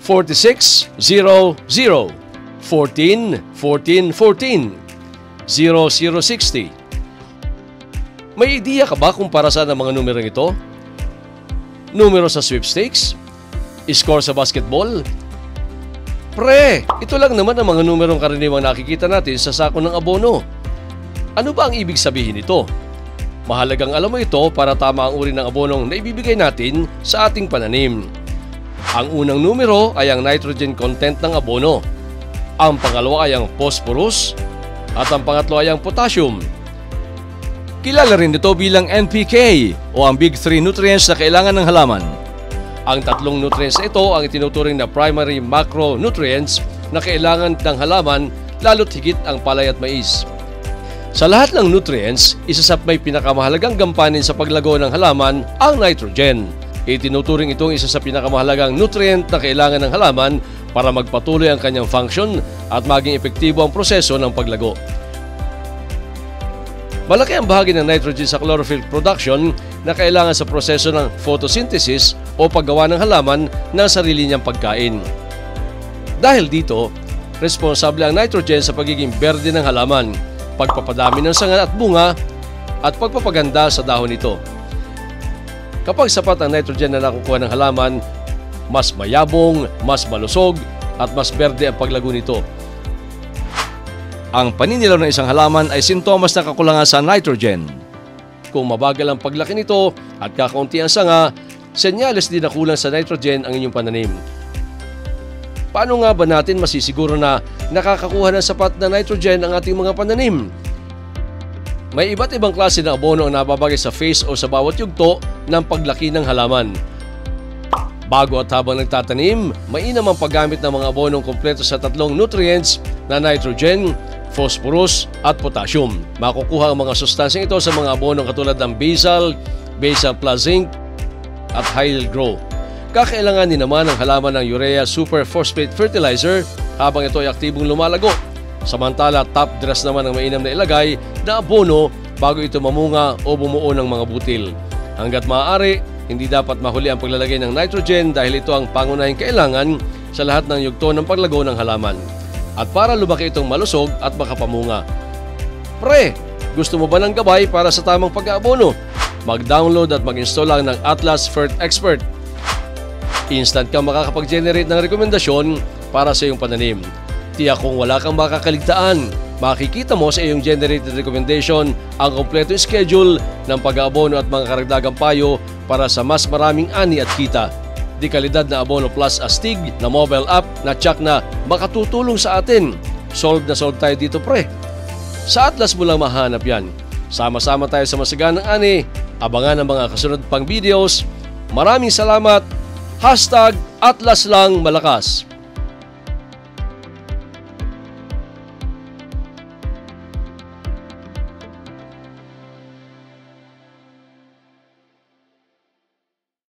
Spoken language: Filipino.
4600, 14 14 14, 0060. May ideya ka ba kung para saan ang mga numerong ito? Numero sa sweepstakes? Score sa basketball? Pre, ito lang naman ang mga numerong karaniwang nakikita natin sa sako ng abono. Ano ba ang ibig sabihin nito? Mahalagang alam mo ito para tama ang uri ng abonong na ibibigay natin sa ating pananim. Ang unang numero ay ang nitrogen content ng abono. Ang pangalawa ay ang phosphorus at ang pangatlo ay ang potassium. Kilala rin ito bilang NPK o ang Big 3 nutrients na kailangan ng halaman. Ang tatlong nutrients na ito ang itinuturing na primary macronutrients na kailangan ng halaman, lalo't higit ang palay at mais. Sa lahat ng nutrients, isa sa may pinakamahalagang gampanin sa paglago ng halaman ang nitrogen. Itinuturing itong isa sa pinakamahalagang nutrient na kailangan ng halaman para magpatuloy ang kanyang function at maging epektibo ang proseso ng paglago. Malaki ang bahagi ng nitrogen sa chlorophyll production na kailangan sa proseso ng photosynthesis o paggawa ng halaman ng sarili niyang pagkain. Dahil dito, responsable ang nitrogen sa pagiging berde ng halaman, pagpapadami ng sanga at bunga, at pagpapaganda sa dahon nito. Kapag sapat ang nitrogen na nakukuha ng halaman, mas mayabong, mas malusog, at mas berde ang paglago nito. Ang paninilaw ng isang halaman ay sintomas ng kakulangan sa nitrogen. Kung mabagal ang paglaki nito at kakaunti ang sanga, senyales din na kulang sa nitrogen ang inyong pananim. Paano nga ba natin masisiguro na nakakakuha ng sapat na nitrogen ang ating mga pananim? May iba't ibang klase ng abono ang nababagay sa phase o sa bawat yugto ng paglaki ng halaman. Bago at habang nagtatanim, mainam ang paggamit ng mga abonong kumpleto sa tatlong nutrients na nitrogen, phosphorus at potassium. Makukuha ang mga sustansyang ito sa mga abonong katulad ng basal, basal plus zinc at high grow. Kakailanganin naman ng halaman ng urea super phosphate fertilizer habang ito ay aktibong lumalago. Samantala, top dress naman ang mainam na ilagay na abono bago ito mamunga o bumuo ng mga butil. Hanggat maaari, hindi dapat mahuli ang paglalagay ng nitrogen dahil ito ang pangunahing kailangan sa lahat ng yugto ng paglago ng halaman. At para lumaki itong malusog at makapamunga. Pre, gusto mo ba ng gabay para sa tamang pag-aabono? Mag-download at mag-install lang ng Atlas Fert Expert. Instant kang makakapag-generate ng rekomendasyon para sa iyong pananim. Tiyak kung wala kang makakaligtaan, makikita mo sa iyong generated recommendation ang kompletong schedule ng pag-aabono at mga karagdagang payo para sa mas maraming ani at kita. Di kalidad na Abono Plus Astig na mobile app na tsak na makatutulong sa atin. Solve na solve tayo dito, pre. Sa Atlas mo lang mahanap yan. Sama-sama tayo sa masaganang ani. Abangan ang mga kasunod pang videos. Maraming salamat. #Atlas lang malakas.